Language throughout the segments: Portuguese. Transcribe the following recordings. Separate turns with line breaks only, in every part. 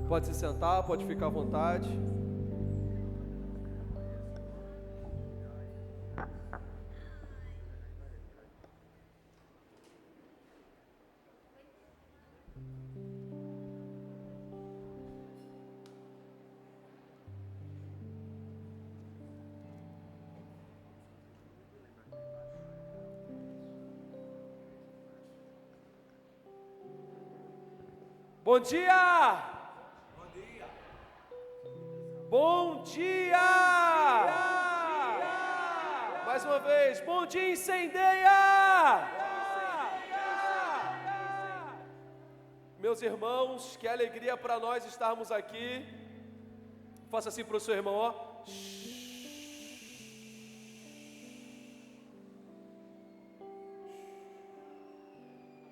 Pode se sentar, pode ficar à vontade. Bom dia! Bom dia! Bom dia! Mais uma vez, bom dia, incendeia! Meus irmãos, que alegria para nós estarmos aqui. Faça assim para o seu irmão, ó.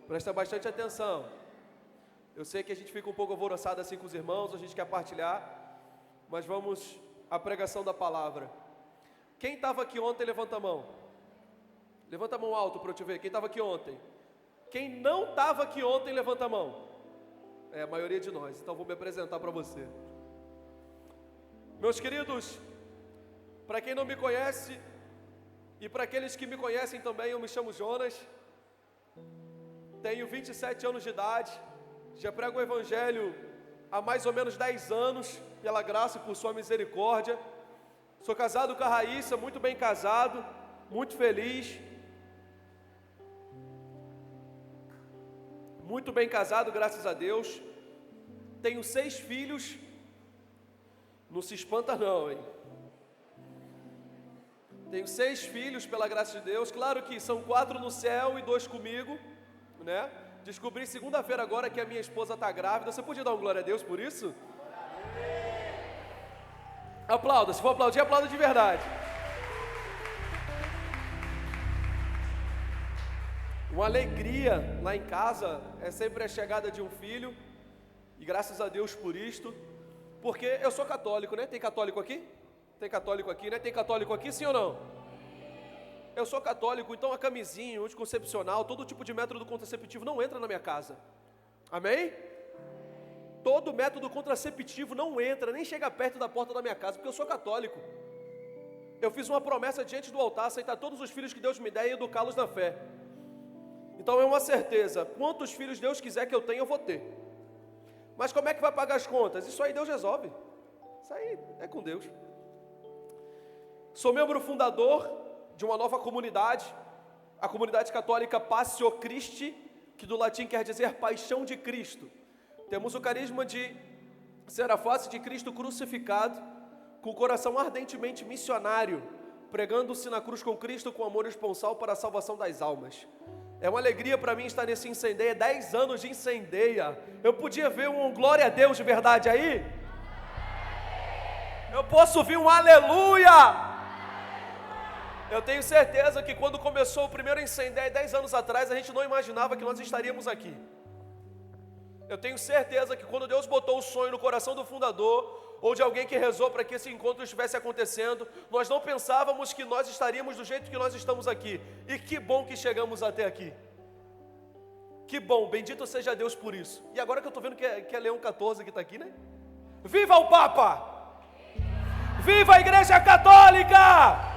Presta bastante atenção. Eu sei que a gente fica um pouco alvoroçado assim com os irmãos, a gente quer partilhar, mas vamos à pregação da palavra. Quem estava aqui ontem, levanta a mão. Levanta a mão alto para eu te ver. Quem estava aqui ontem? Quem não estava aqui ontem, levanta a mão. É a maioria de nós, então vou me apresentar para você. Meus queridos, para quem não me conhece, e para aqueles que me conhecem também, eu me chamo Jonas, tenho 27 anos de idade, já prego o Evangelho há mais ou menos 10 anos, pela graça e por sua misericórdia. Sou casado com a Raíssa, muito bem casado, muito feliz. Muito bem casado, graças a Deus. Tenho 6 filhos. Não se espanta não, hein? Tenho 6 filhos, pela graça de Deus. Claro que são 4 no céu e 2 comigo, né? Descobri segunda-feira agora que a minha esposa está grávida. Você podia dar um glória a Deus por isso? Aplauda, se for aplaudir, aplauda de verdade. Uma alegria lá em casa é sempre a chegada de um filho. E graças a Deus por isto. Porque eu sou católico, né? Tem católico aqui? Tem católico aqui, né? Tem católico aqui, sim ou não? Eu sou católico, então a camisinha, o anticoncepcional, todo tipo de método contraceptivo não entra na minha casa. Amém? Todo método contraceptivo não entra, nem chega perto da porta da minha casa, porque eu sou católico. Eu fiz uma promessa diante do altar, aceitar todos os filhos que Deus me der e educá-los na fé. Então é uma certeza, quantos filhos Deus quiser que eu tenha, eu vou ter. Mas como é que vai pagar as contas? Isso aí Deus resolve. Isso aí é com Deus. Sou membro fundador de uma nova comunidade, a comunidade católica Passio Christi, que do latim quer dizer paixão de Cristo. Temos o carisma de ser a face de Cristo crucificado, com o coração ardentemente missionário, pregando-se na cruz com Cristo com amor esponsal para a salvação das almas. É uma alegria para mim estar nesse Incendeia, 10 anos de Incendeia. Eu podia ver um glória a Deus de verdade aí? Eu posso ouvir um aleluia! Eu tenho certeza que quando começou o primeiro Incendeia, 10 anos atrás, a gente não imaginava que nós estaríamos aqui. Eu tenho certeza que quando Deus botou o sonho no coração do fundador, ou de alguém que rezou para que esse encontro estivesse acontecendo, nós não pensávamos que nós estaríamos do jeito que nós estamos aqui. E que bom que chegamos até aqui. Que bom, bendito seja Deus por isso. E agora que eu estou vendo que é Leão XIV que está aqui, né? Viva o Papa! Viva a Igreja Católica!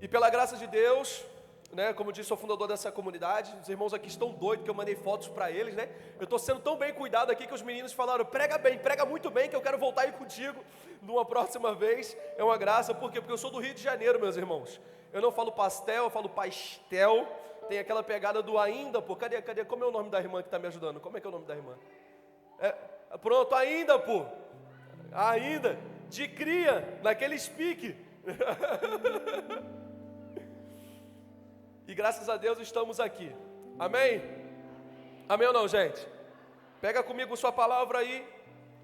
E pela graça de Deus, né, como eu disse, sou fundador dessa comunidade. Os irmãos aqui estão doidos, que eu mandei fotos para eles, né? Eu estou sendo tão bem cuidado aqui que os meninos falaram, prega bem, prega muito bem, que eu quero voltar aí contigo numa próxima vez. É uma graça, por quê? Porque eu sou do Rio de Janeiro, meus irmãos. Eu não falo pastel, eu falo pastel. Tem aquela pegada do ainda, pô. Cadê? Como é o nome da irmã que está me ajudando? Como é que é o nome da irmã? Pronto, ainda, pô. Ainda. De cria, naquele speak. E graças a Deus estamos aqui. Amém? Amém ou não, gente? Pega comigo sua palavra aí.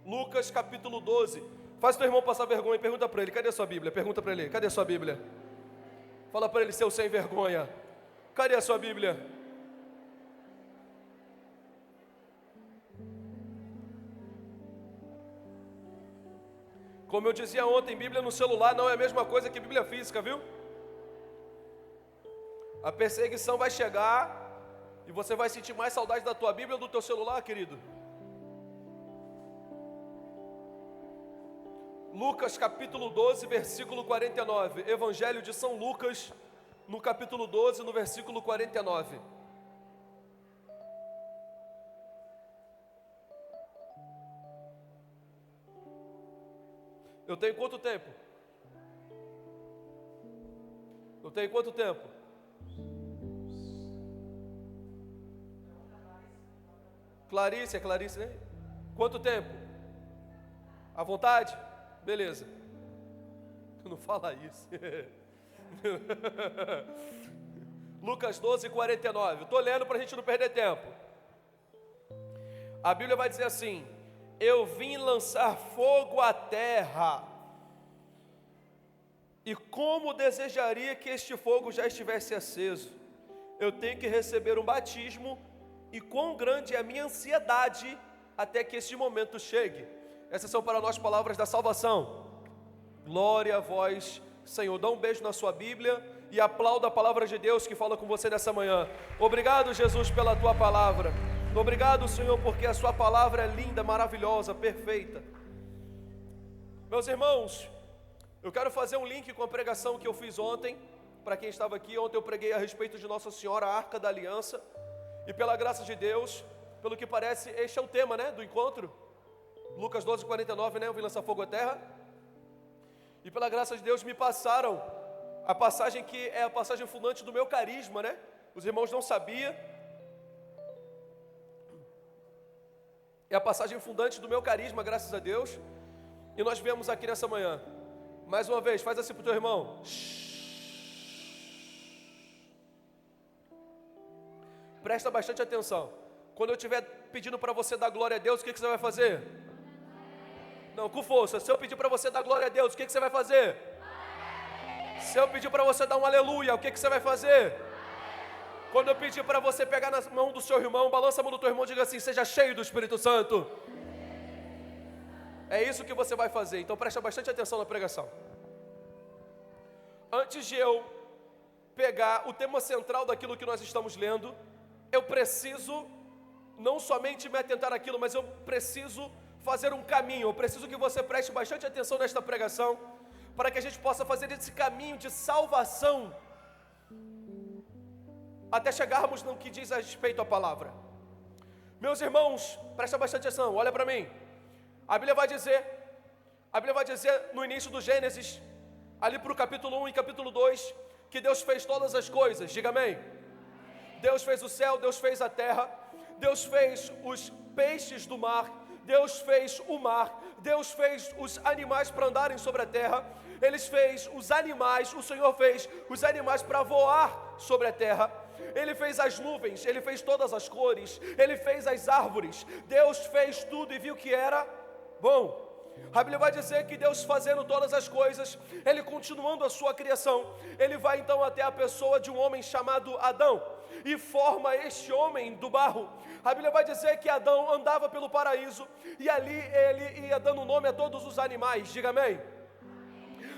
Lucas capítulo 12. Faz teu irmão passar vergonha e pergunta para ele. Cadê a sua Bíblia? Pergunta para ele. Cadê a sua Bíblia? Fala para ele, seu sem vergonha. Cadê a sua Bíblia? Como eu dizia ontem, Bíblia no celular não é a mesma coisa que Bíblia física, viu? A perseguição vai chegar E você vai sentir mais saudade da tua Bíblia ou do teu celular, querido? Lucas capítulo 12, versículo 49. Evangelho de São Lucas, no capítulo 12, no versículo 49. Eu tenho quanto tempo? Eu tenho quanto tempo? Clarice, é Clarice, né? Quanto tempo? À vontade? Beleza. Não fala isso. Lucas 12, 49. Estou lendo para a gente não perder tempo. A Bíblia vai dizer assim: eu vim lançar fogo à terra, e como desejaria que este fogo já estivesse aceso. Eu tenho que receber um batismo, e quão grande é a minha ansiedade até que este momento chegue. Essas são para nós palavras da salvação. Glória a vós, Senhor. Dá um beijo na sua Bíblia e aplauda a palavra de Deus que fala com você nessa manhã. Obrigado, Jesus, pela tua palavra. Obrigado, Senhor, porque a sua palavra é linda, maravilhosa, perfeita. Meus irmãos, eu quero fazer um link com a pregação que eu fiz ontem. Para quem estava aqui, ontem eu preguei a respeito de Nossa Senhora, a Arca da Aliança. E pela graça de Deus, pelo que parece, este é o tema, né, do encontro. Lucas 12, 49, né, eu vim lançar fogo à terra. E pela graça de Deus me passaram a passagem que é a passagem fundante do meu carisma, né? Os irmãos não sabiam. É a passagem fundante do meu carisma, graças a Deus. E nós viemos aqui nessa manhã. Mais uma vez, faz assim para o teu irmão. Presta bastante atenção. Quando eu estiver pedindo para você dar glória a Deus, o que você vai fazer? Não, com força. Se eu pedir para você dar glória a Deus, o que você vai fazer? Se eu pedir para você dar um aleluia, o que você vai fazer? Quando eu pedir para você pegar na mão do seu irmão, balança a mão do teu irmão e diga assim: seja cheio do Espírito Santo. É isso que você vai fazer. Então presta bastante atenção na pregação. Antes de eu pegar o tema central daquilo que nós estamos lendo, eu preciso não somente me atentar àquilo, mas eu preciso fazer um caminho. Eu preciso que você preste bastante atenção nesta pregação, para que a gente possa fazer esse caminho de salvação, até chegarmos no que diz a respeito à palavra. Meus irmãos, presta bastante atenção, olha para mim. A Bíblia vai dizer no início do Gênesis, ali para o capítulo 1 e capítulo 2, que Deus fez todas as coisas, diga amém. Deus fez o céu, Deus fez a terra, Deus fez os peixes do mar, Deus fez o mar, Deus fez os animais para andarem sobre a terra, Ele fez os animais, o Senhor fez os animais para voar sobre a terra, Ele fez as nuvens, Ele fez todas as cores, Ele fez as árvores, Deus fez tudo e viu que era bom. A Bíblia vai dizer que Deus fazendo todas as coisas, Ele continuando a sua criação, Ele vai então até a pessoa de um homem chamado Adão, e forma este homem do barro. A Bíblia vai dizer que Adão andava pelo paraíso, e ali ele ia dando nome a todos os animais, diga amém.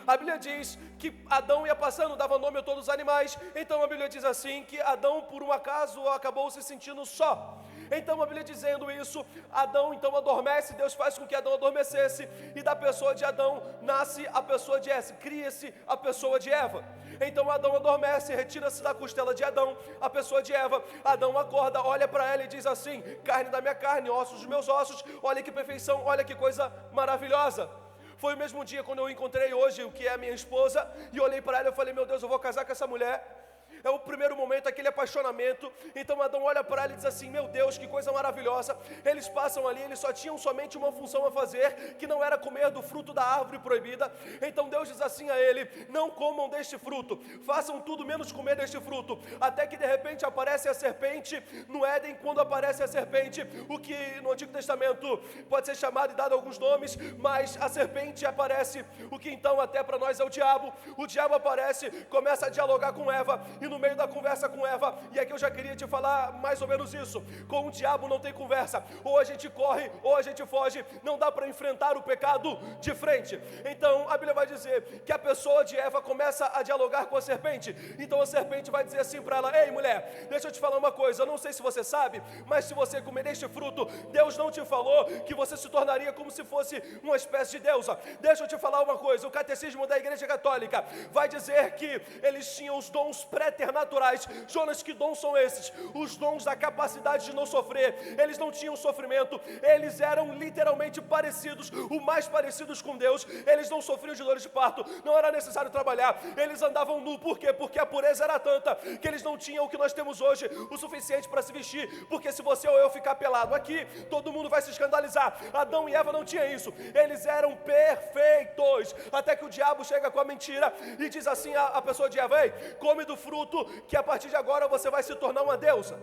A Bíblia diz que Adão ia passando, dava nome a todos os animais. Então a Bíblia diz assim, que Adão por um acaso acabou se sentindo só. Então a Bíblia dizendo isso, Adão então adormece, Deus faz com que Adão adormecesse, e da pessoa de Adão nasce a pessoa de Eva, cria-se a pessoa de Eva. Então Adão adormece, retira-se da costela de Adão a pessoa de Eva. Adão acorda, olha para ela e diz assim: carne da minha carne, ossos dos meus ossos. Olha que perfeição, olha que coisa maravilhosa. Foi o mesmo dia quando eu encontrei hoje, o que é a minha esposa, e olhei para ela e falei: meu Deus, eu vou casar com essa mulher. É o primeiro momento, aquele apaixonamento. Então Adão olha para ela e diz assim: meu Deus, que coisa maravilhosa. Eles passam ali, eles só tinham somente uma função a fazer, que não era comer do fruto da árvore proibida. Então Deus diz assim a ele: não comam deste fruto, façam tudo menos comer deste fruto. Até que de repente aparece a serpente no Éden. Quando aparece a serpente, o que no Antigo Testamento pode ser chamado e dado alguns nomes, mas a serpente aparece, o que então até para nós é o diabo. O diabo aparece, começa a dialogar com Eva, e no meio da conversa com Eva, e aqui eu já queria te falar mais ou menos isso, com o diabo não tem conversa, ou a gente corre, ou a gente foge, não dá para enfrentar o pecado de frente. Então a Bíblia vai dizer que a pessoa de Eva começa a dialogar com a serpente, então a serpente vai dizer assim para ela: ei mulher, deixa eu te falar uma coisa, eu não sei se você sabe, mas se você comer deste fruto, Deus não te falou que você se tornaria como se fosse uma espécie de deusa. Deixa eu te falar uma coisa, o catecismo da Igreja Católica vai dizer que eles tinham os dons preternaturais. Jonas, que dons são esses? Os dons da capacidade de não sofrer. Eles não tinham sofrimento, eles eram literalmente parecidos, o mais parecidos com Deus. Eles não sofriam de dores de parto, não era necessário trabalhar, eles andavam nu. Por quê? Porque a pureza era tanta que eles não tinham o que nós temos hoje, o suficiente para se vestir, porque se você ou eu ficar pelado aqui, todo mundo vai se escandalizar. Adão e Eva não tinham isso, eles eram perfeitos, até que o diabo chega com a mentira e diz assim a pessoa de Eva: ei, come do fruto, que a partir de agora você vai se tornar uma deusa.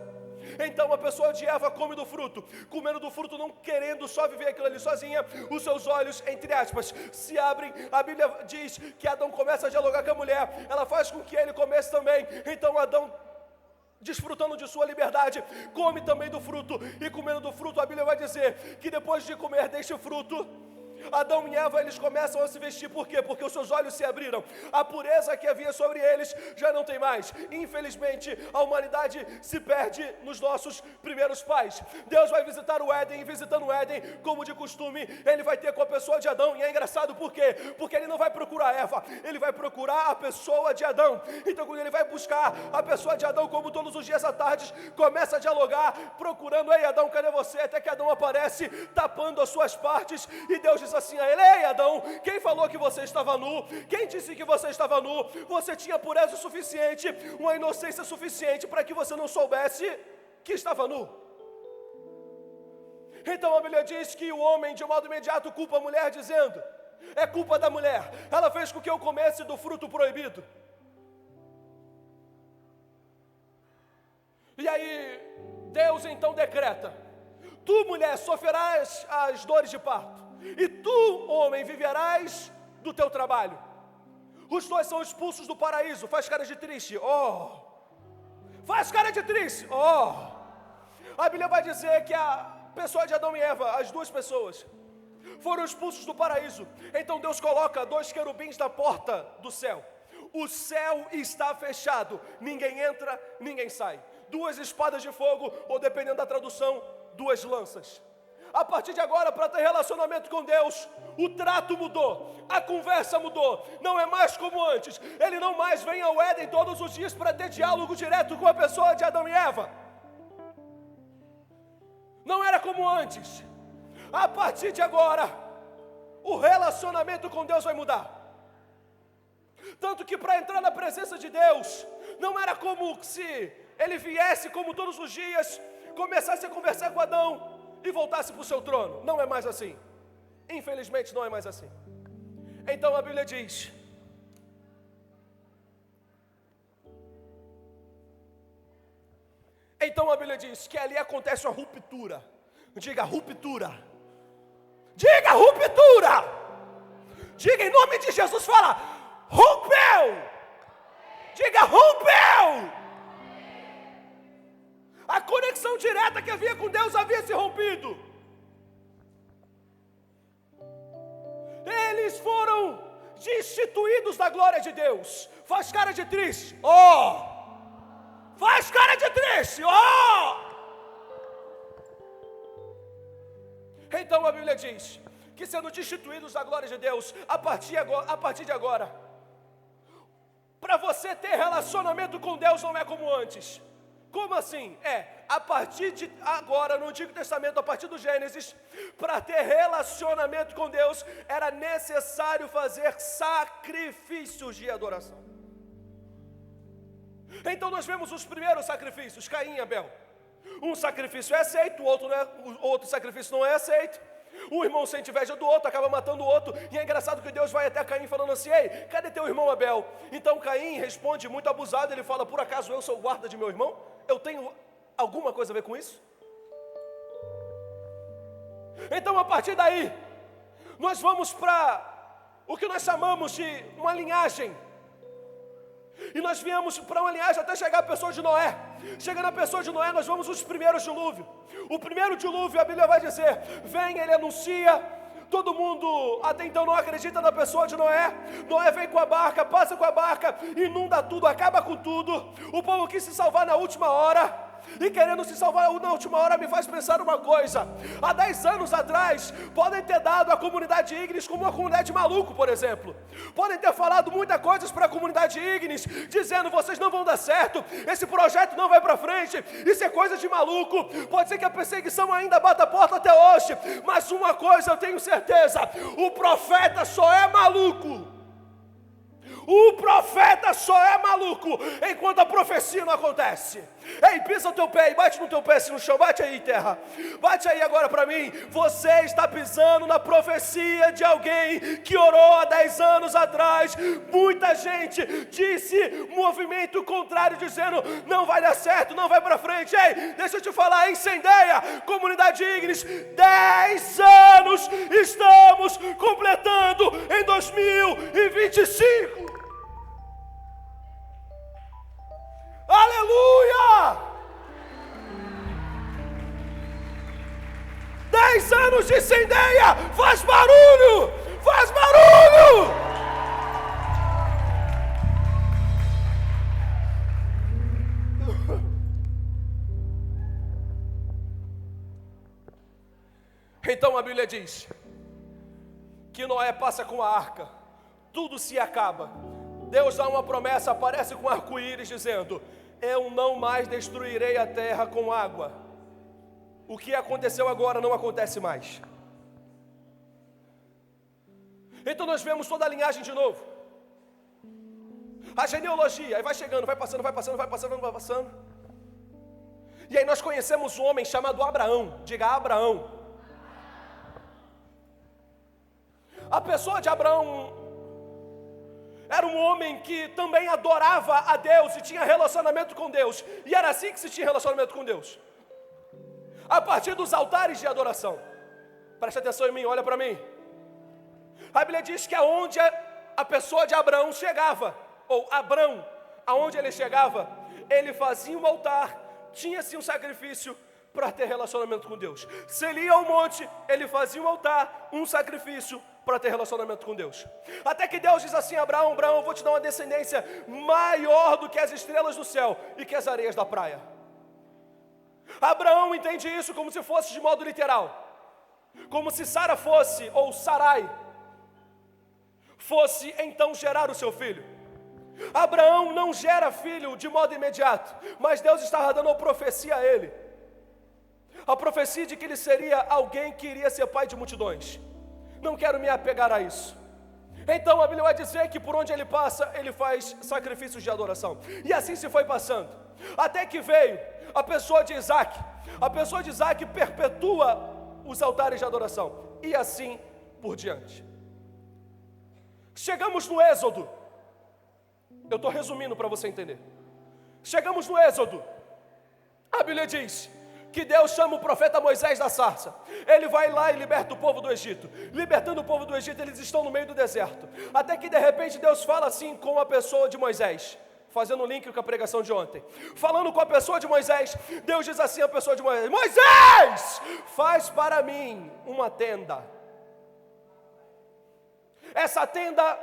Então a pessoa de Eva come do fruto, comendo do fruto, não querendo só viver aquilo ali sozinha, os seus olhos, entre aspas, se abrem. A Bíblia diz que Adão começa a dialogar com a mulher, ela faz com que ele comece também. Então Adão, desfrutando de sua liberdade, come também do fruto, e comendo do fruto, a Bíblia vai dizer que depois de comer deste fruto, Adão e Eva, eles começam a se vestir. Por quê? Porque os seus olhos se abriram, a pureza que havia sobre eles já não tem mais. Infelizmente, a humanidade se perde nos nossos primeiros pais. Deus vai visitar o Éden, e visitando o Éden, como de costume, ele vai ter com a pessoa de Adão. E é engraçado, por quê? Porque ele não vai procurar Eva, ele vai procurar a pessoa de Adão. Então quando ele vai buscar a pessoa de Adão, como todos os dias à tarde, começa a dialogar, procurando: ei Adão, cadê você? Até que Adão aparece, tapando as suas partes, e Deus diz assim a ele: ei Adão, quem falou que você estava nu? Quem disse que você estava nu? Você tinha pureza suficiente, uma inocência suficiente para que você não soubesse que estava nu. Então a Bíblia diz que o homem de modo imediato culpa a mulher, dizendo: é culpa da mulher, ela fez com que eu comesse do fruto proibido. E aí Deus então decreta: tu mulher sofrerás as dores de parto, e tu, homem, viverás do teu trabalho. Os dois são expulsos do paraíso. Faz cara de triste, oh. Faz cara de triste, oh. A Bíblia vai dizer que a pessoa de Adão e Eva, as duas pessoas, foram expulsos do paraíso. Então Deus coloca dois querubins na porta do céu. O céu está fechado, ninguém entra, ninguém sai. Duas espadas de fogo, ou dependendo da tradução, duas lanças. A partir de agora, para ter relacionamento com Deus, o trato mudou, a conversa mudou, não é mais como antes. Ele não mais vem ao Éden todos os dias para ter diálogo direto com a pessoa de Adão e Eva. Não era como antes. A partir de agora, o relacionamento com Deus vai mudar. Tanto que para entrar na presença de Deus, não era como se ele viesse como todos os dias, começasse a conversar com Adão e voltasse para o seu trono. Não é mais assim. Infelizmente não é mais assim. Então a Bíblia diz: que ali acontece uma ruptura. Diga ruptura. Diga ruptura. Diga em nome de Jesus, fala: rompeu. Diga rompeu. A conexão direta que havia com Deus havia se rompido. Eles foram destituídos da glória de Deus. Faz cara de triste, oh! Faz cara de triste, oh! Então a Bíblia diz que, sendo destituídos da glória de Deus, a partir de agora, para você ter relacionamento com Deus não é como antes. Como assim? A partir de agora, no Antigo Testamento, a partir do Gênesis, para ter relacionamento com Deus, era necessário fazer sacrifícios de adoração. Então nós vemos os primeiros sacrifícios, Caim e Abel. Um sacrifício é aceito, o outro sacrifício não é aceito. Um irmão sente inveja do outro, acaba matando o outro. E é engraçado que Deus vai até Caim falando assim: ei, cadê teu irmão Abel? Então Caim responde muito abusado, ele fala: por acaso eu sou o guarda de meu irmão? Eu tenho alguma coisa a ver com isso? Então a partir daí, nós vamos para o que nós chamamos de uma linhagem. E nós viemos para uma linhagem até chegar a pessoa de Noé. Chegando a pessoa de Noé, nós vamos os primeiros dilúvios. O primeiro dilúvio, a Bíblia vai dizer, vem, ele anuncia, todo mundo até então não acredita na pessoa de Noé. Noé vem com a barca, passa com a barca, inunda tudo, acaba com tudo. O povo quis se salvar na última hora. E querendo se salvar na última hora me faz pensar uma coisa. Há 10 anos atrás, podem ter dado a comunidade Ignis como uma comunidade maluco, por exemplo. Podem ter falado muitas coisas para a comunidade Ignis, dizendo, vocês não vão dar certo, esse projeto não vai para frente, isso é coisa de maluco. Pode ser que a perseguição ainda bata a porta até hoje, mas uma coisa eu tenho certeza, o profeta só é maluco. O profeta só é maluco enquanto a profecia não acontece. Ei, pisa o teu pé e bate no teu pé assim no chão. Bate aí, terra. Bate aí agora para mim. Você está pisando na profecia de alguém que orou há 10 anos atrás. Muita gente disse movimento contrário, dizendo não vai dar certo, não vai para frente. Ei, deixa eu te falar, incendeia, comunidade Ignis. 10 anos estamos completando em 2025. Aleluia! 10 anos de incendeia! Faz barulho! Faz barulho! Então a Bíblia diz que Noé passa com a arca, tudo se acaba. Deus dá uma promessa, aparece com arco-íris dizendo, eu não mais destruirei a terra com água. O que aconteceu agora não acontece mais. Então nós vemos toda a linhagem de novo. A genealogia, aí vai chegando, vai passando. E aí nós conhecemos um homem chamado Abraão. Diga Abraão. A pessoa de Abraão era um homem que também adorava a Deus e tinha relacionamento com Deus. E era assim que se tinha relacionamento com Deus. A partir dos altares de adoração. Preste atenção em mim, olha para mim. A Bíblia diz que aonde a pessoa de Abraão chegava, ou Abrão, aonde ele chegava, ele fazia um altar, tinha-se um sacrifício para ter relacionamento com Deus. Se ele ia ao monte, ele fazia um altar, um sacrifício para ter relacionamento com Deus. Até que Deus diz assim, Abraão, eu vou te dar uma descendência maior do que as estrelas do céu e que as areias da praia. Abraão entende isso como se fosse de modo literal. Como se Sara fosse, ou Sarai, fosse então gerar o seu filho. Abraão não gera filho de modo imediato, mas Deus estava dando uma profecia a ele. A profecia de que ele seria alguém que iria ser pai de multidões. Não quero me apegar a isso. Então a Bíblia vai dizer que por onde ele passa, ele faz sacrifícios de adoração. E assim se foi passando. Até que veio a pessoa de Isaac. A pessoa de Isaac perpetua os altares de adoração. E assim por diante. Chegamos no Êxodo. Eu estou resumindo para você entender. Chegamos no Êxodo. A Bíblia diz que Deus chama o profeta Moisés da sarça. Ele vai lá e liberta o povo do Egito. Libertando o povo do Egito, eles estão no meio do deserto. Até que de repente Deus fala assim com a pessoa de Moisés, fazendo um link com a pregação de ontem. Falando com a pessoa de Moisés, Deus diz assim à pessoa de Moisés: Moisés, faz para mim uma tenda. Essa tenda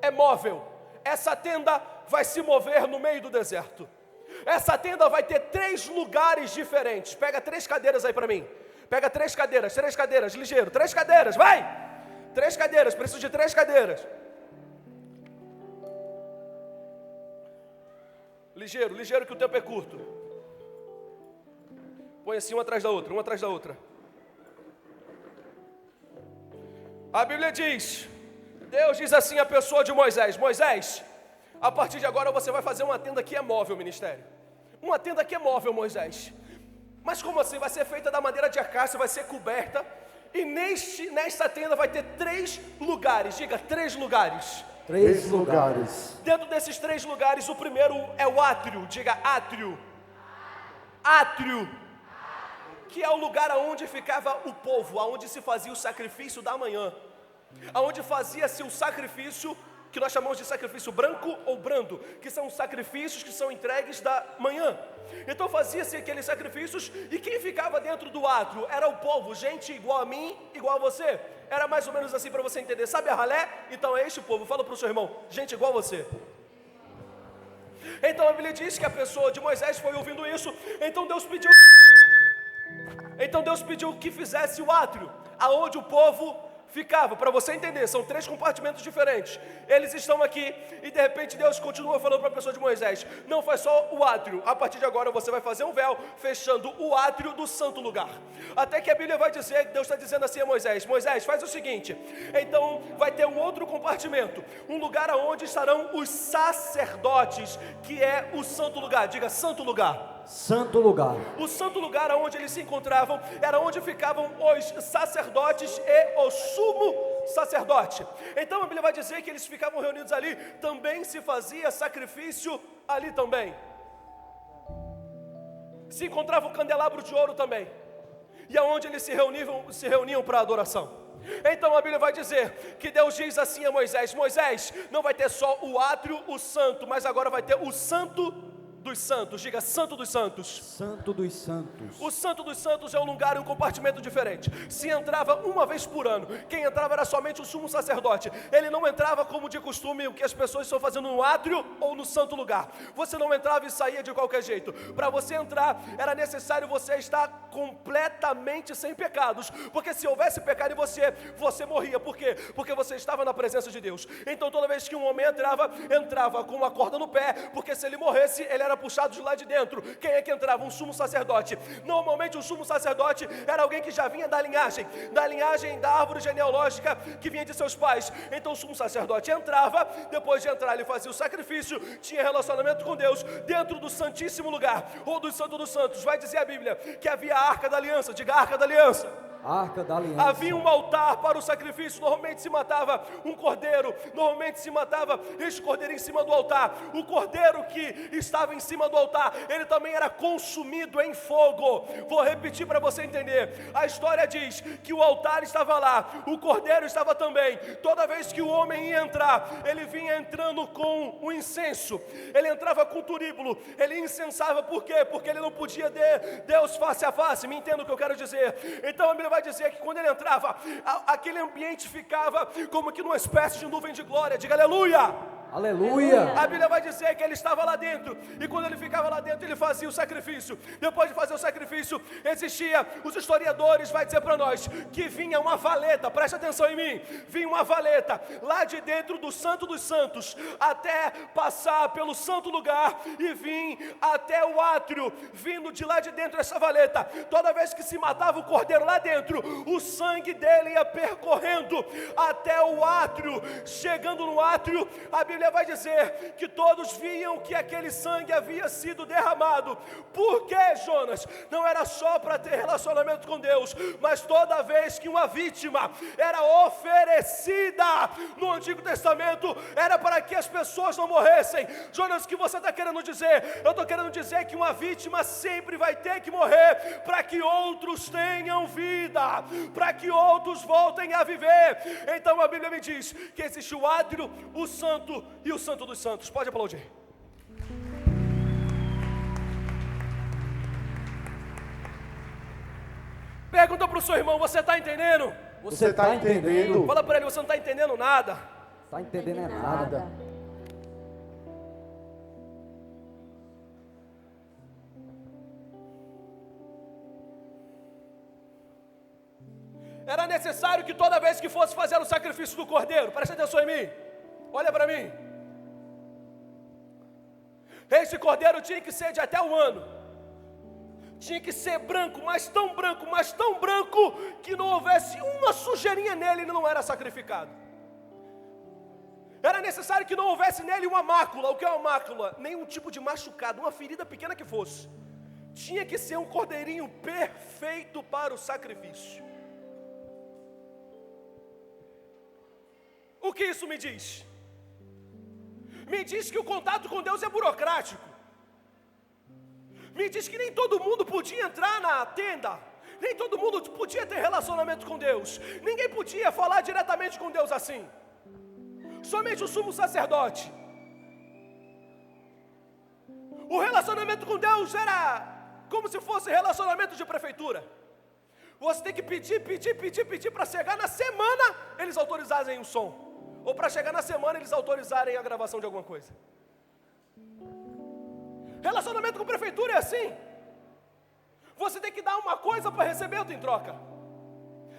é móvel. Essa tenda vai se mover no meio do deserto. Essa tenda vai ter 3 lugares diferentes. Pega 3 cadeiras aí para mim. Pega 3 cadeiras, ligeiro. 3 cadeiras, vai! 3 cadeiras, preciso de 3 cadeiras. Ligeiro que o tempo é curto. Põe assim uma atrás da outra. A Bíblia diz, Deus diz assim à pessoa de Moisés: Moisés, a partir de agora você vai fazer uma tenda que é móvel, ministério. Uma tenda que é móvel, Moisés. Mas como assim? Vai ser feita da madeira de acácia, vai ser coberta. E nesta tenda vai ter 3 lugares. Diga, 3 lugares.
3 lugares.
Dentro desses 3 lugares, o primeiro é o átrio. Diga, átrio. Átrio. Que é o lugar onde ficava o povo, onde se fazia o sacrifício da manhã. Onde fazia-se o sacrifício que nós chamamos de sacrifício branco ou brando, que são sacrifícios que são entregues da manhã. Então fazia-se aqueles sacrifícios, e quem ficava dentro do átrio era o povo, gente igual a mim, igual a você. Era mais ou menos assim para você entender. Sabe a ralé? Então é este o povo. Fala para o seu irmão, gente igual a você. Então a Bíblia diz que a pessoa de Moisés foi ouvindo isso. Então Deus pediu que fizesse o átrio, aonde o povo ficava. Para você entender, são 3 compartimentos diferentes. Eles estão aqui, e de repente Deus continua falando para a pessoa de Moisés: não faz só o átrio, a partir de agora você vai fazer um véu, fechando o átrio do santo lugar. Até que a Bíblia vai dizer, Deus está dizendo assim a Moisés: Moisés, faz o seguinte, então vai ter um outro compartimento, um lugar onde estarão os sacerdotes, que é o santo lugar. Diga, santo lugar.
Santo lugar.
O santo lugar onde eles se encontravam era onde ficavam os sacerdotes e o sumo sacerdote. Então a Bíblia vai dizer que eles ficavam reunidos ali. Também se fazia sacrifício ali também. Se encontrava o candelabro de ouro também, e aonde eles se reuniam para adoração. Então a Bíblia vai dizer que Deus diz assim a Moisés: Moisés, não vai ter só o átrio, o santo, mas agora vai ter o santo dos santos. Diga, santo dos santos.
Santo dos santos.
O santo dos santos é um lugar e um compartimento diferente. Se entrava uma vez por ano. Quem entrava era somente o sumo sacerdote. Ele não entrava como de costume o que as pessoas estão fazendo no átrio ou no santo lugar. Você não entrava e saía de qualquer jeito. Para você entrar era necessário você estar completamente sem pecados, porque se houvesse pecado em você, você morria. Por quê? Porque você estava na presença de Deus. Então toda vez que um homem entrava com uma corda no pé, porque se ele morresse, ele era puxado de lá de dentro. Quem é que entrava? Um sumo sacerdote. Normalmente o sumo sacerdote era alguém que já vinha da linhagem da árvore genealógica que vinha de seus pais. Então o sumo sacerdote entrava, depois de entrar ele fazia o sacrifício, tinha relacionamento com Deus dentro do santíssimo lugar, ou do santo dos santos. Vai dizer a Bíblia que havia a arca da aliança. Diga, arca da aliança.
Arca da aliança.
Havia um altar para o sacrifício. Normalmente se matava um cordeiro. Normalmente se matava este cordeiro em cima do altar. O cordeiro que estava em cima do altar, ele também era consumido em fogo. Vou repetir para você entender. A história diz que o altar estava lá, o cordeiro estava também. Toda vez que o homem ia entrar, ele vinha entrando com o incenso. Ele entrava com o turíbulo. Ele incensava. Por quê? Porque ele não podia ter Deus face a face. Me entenda o que eu quero dizer. Então a Bíblia vai dizer que quando ele entrava, aquele ambiente ficava como que numa espécie de nuvem de glória. Diga aleluia.
Aleluia.
A Bíblia vai dizer que ele estava lá dentro, e quando ele ficava lá dentro, ele fazia o sacrifício. Depois de fazer o sacrifício, existia, os historiadores vai dizer para nós, que vinha uma valeta, preste atenção em mim, vinha uma valeta, lá de dentro do santo dos santos, até passar pelo santo lugar, e vir até o átrio, vindo de lá de dentro essa valeta. Toda vez que se matava o cordeiro lá dentro, o sangue dele ia percorrendo até o átrio. Chegando no átrio, a Bíblia vai dizer que todos viam que aquele sangue havia sido derramado. Por quê, Jonas? Não era só para ter relacionamento com Deus, mas toda vez que uma vítima era oferecida no Antigo Testamento, era para que as pessoas não morressem. Jonas, o que você está querendo dizer? Eu estou querendo dizer que uma vítima sempre vai ter que morrer para que outros tenham vida, para que outros voltem a viver. Então a Bíblia me diz que existe o átrio, o santo e o santo dos santos. Pode aplaudir. Pergunta para o seu irmão: você está entendendo?
Você está entendendo?
Fala para ele: você não está entendendo nada.
Está entendendo é nada.
Era necessário que toda vez que fosse fazer o sacrifício do cordeiro, preste atenção em mim, olha para mim, esse cordeiro tinha que ser de até 1 ano, tinha que ser branco, mas tão branco, que não houvesse uma sujeirinha nele, ele não era sacrificado. Era necessário que não houvesse nele uma mácula. O que é uma mácula? Nenhum tipo de machucado, uma ferida pequena que fosse. Tinha que ser um cordeirinho perfeito para o sacrifício. O que isso me diz? Me diz que o contato com Deus é burocrático. Me diz que nem todo mundo podia entrar na tenda. Nem todo mundo podia ter relacionamento com Deus. Ninguém podia falar diretamente com Deus assim. Somente o sumo sacerdote. O relacionamento com Deus era como se fosse relacionamento de prefeitura. Você tem que pedir para chegar na semana eles autorizarem um som. Ou para chegar na semana eles autorizarem a gravação de alguma coisa. Relacionamento com prefeitura é assim. Você tem que dar uma coisa para receber outra em troca.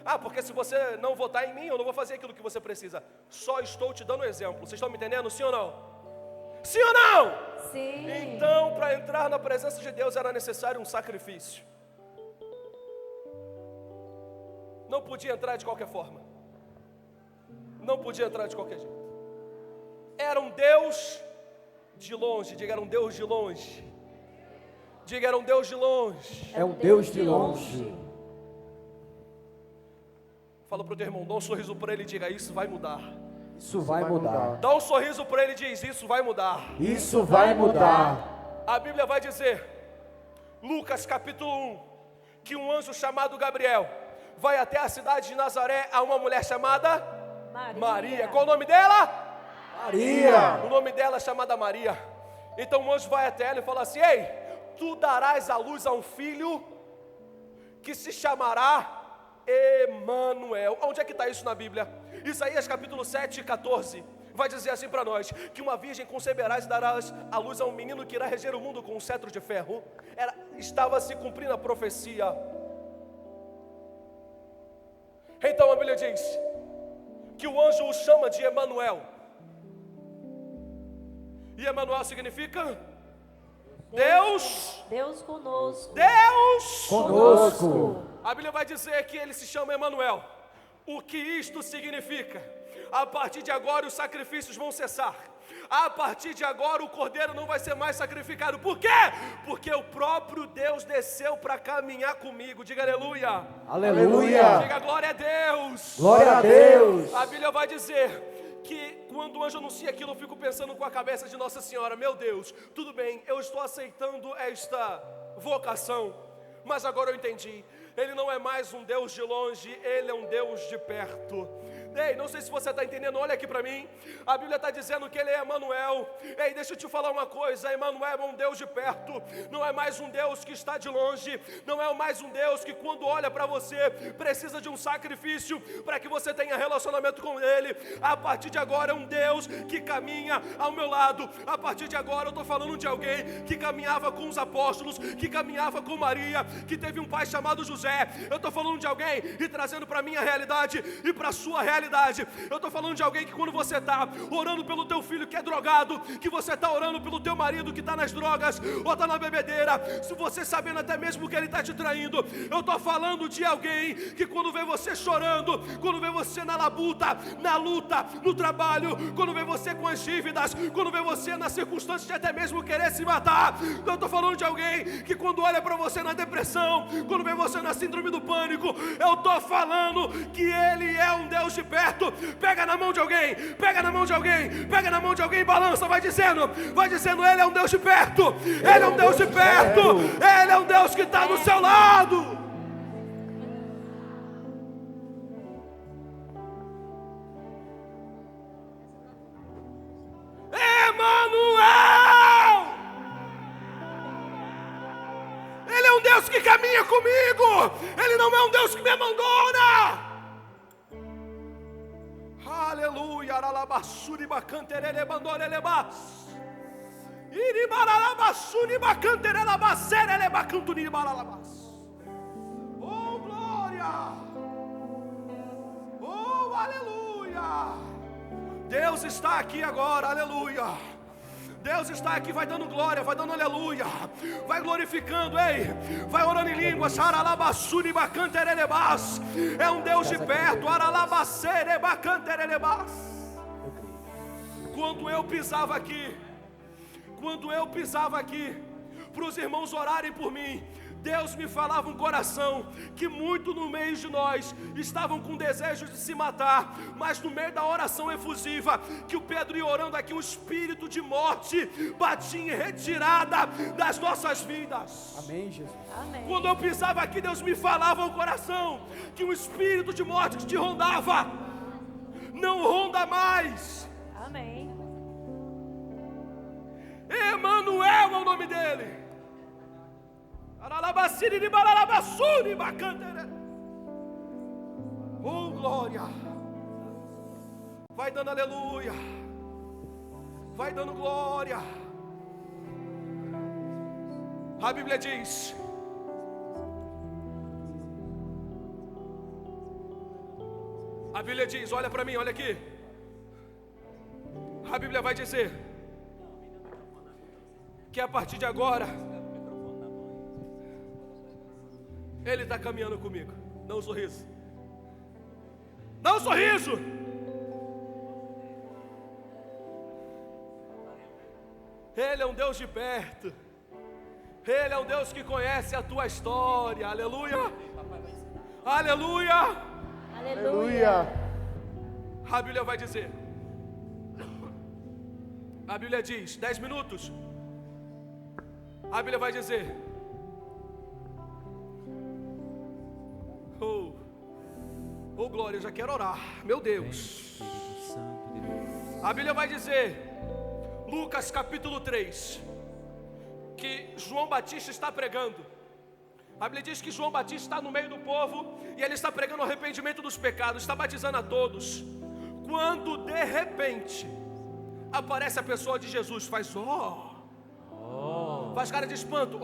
Ah, porque se você não votar em mim, eu não vou fazer aquilo que você precisa. Só estou te dando um exemplo. Vocês estão me entendendo? Sim ou não? Sim ou não?
Sim.
Então, para entrar na presença de Deus era necessário um sacrifício. Não podia entrar de qualquer forma. Não podia entrar de qualquer jeito. Era um Deus de longe. Diga, era um Deus de longe. Diga, era um Deus de longe.
É um Deus de longe.
Fala para o teu irmão, dá um sorriso para ele e diga, isso vai mudar.
Isso vai mudar.
Dá um sorriso para ele e diz, isso vai mudar.
Isso vai mudar.
A Bíblia vai dizer, Lucas capítulo 1, que um anjo chamado Gabriel vai até a cidade de Nazaré a uma mulher chamada Maria. Qual o nome dela?
Maria.
O nome dela é chamada Maria. Então o anjo vai até ela e fala assim, ei, tu darás à luz a um filho que se chamará Emanuel. Onde é que está isso na Bíblia? Isaías capítulo 7, 14 vai dizer assim para nós, que uma virgem conceberás e darás à luz a um menino que irá reger o mundo com um cetro de ferro. Estava se cumprindo a profecia. Então a Bíblia diz que o anjo o chama de Emanuel. E Emanuel significa Deus
conosco.
Deus
Conosco.
A Bíblia vai dizer que ele se chama Emanuel. O que isto significa? A partir de agora os sacrifícios vão cessar. A partir de agora o cordeiro não vai ser mais sacrificado. Por quê? Porque o próprio Deus desceu para caminhar comigo. Diga aleluia.
Aleluia.
Diga glória a Deus.
Glória a Deus.
A Bíblia vai dizer que quando o anjo anuncia aquilo, eu fico pensando com a cabeça de Nossa Senhora, meu Deus, tudo bem, eu estou aceitando esta vocação, mas agora eu entendi, Ele não é mais um Deus de longe, Ele é um Deus de perto. Ei, não sei se você está entendendo, olha aqui para mim, a Bíblia está dizendo que Ele é Emanuel. Ei, deixa eu te falar uma coisa, Emanuel é um Deus de perto, não é mais um Deus que está de longe, não é mais um Deus que quando olha para você, precisa de um sacrifício para que você tenha relacionamento com Ele. A partir de agora é um Deus que caminha ao meu lado. A partir de agora eu estou falando de alguém que caminhava com os apóstolos, que caminhava com Maria, que teve um pai chamado José. Eu estou falando de alguém e trazendo para a minha realidade e para a sua realidade. Eu estou falando de alguém que quando você está orando pelo teu filho que é drogado, que você está orando pelo teu marido que está nas drogas ou está na bebedeira, se você sabendo até mesmo que ele está te traindo, eu estou falando de alguém que quando vê você chorando, quando vê você na labuta, na luta, no trabalho, quando vê você com as dívidas, quando vê você na circunstância de até mesmo querer se matar, eu estou falando de alguém que quando olha para você na depressão, quando vê você na síndrome do pânico, eu estou falando que Ele é um Deus de perto. Pega na mão de alguém, pega na mão de alguém, pega na mão de alguém, balança, vai dizendo, Ele é um Deus de perto, Ele é um Deus de perto, Ele é um Deus que está do seu lado. Emanuel! Ele é um Deus que caminha comigo, Ele não é um Deus que me abandona. Aleluia, aralabassuri bacanterele bandorele bas. Iribaralabassuri bacanterele baserele bacantuni baralabas. Oh glória! Oh aleluia! Deus está aqui agora, aleluia! Deus está aqui, vai dando glória, vai dando aleluia, vai glorificando, ei, vai orando em línguas, aralabassuri bacanterelebas, é um Deus de perto, aralabacere bacanterelebas. Quando eu pisava aqui, para os irmãos orarem por mim, Deus me falava um coração que muito no meio de nós estavam com desejo de se matar, mas no meio da oração efusiva que o Pedro ia orando aqui, um espírito de morte batia em retirada das nossas vidas.
Amém, Jesus.
Amém.
Quando eu pisava aqui, Deus me falava ao coração que um espírito de morte que te rondava não ronda mais.
Amém.
Emanuel é o nome dele. Oh, glória. Vai dando aleluia. Vai dando glória. A Bíblia diz: olha para mim, olha aqui. A Bíblia vai dizer que a partir de agora Ele está caminhando comigo. Dá um sorriso. Dá um sorriso. Ele é um Deus de perto. Ele é um Deus que conhece a tua história. Aleluia. Aleluia.
Aleluia.
A Bíblia vai dizer. A Bíblia diz, 10 minutos. A Bíblia vai dizer: oh glória, eu já quero orar. Meu Deus. A Bíblia vai dizer, Lucas capítulo 3, que João Batista está pregando. A Bíblia diz que João Batista está no meio do povo e ele está pregando o arrependimento dos pecados, está batizando a todos. Quando de repente aparece a pessoa de Jesus, faz faz cara de espanto,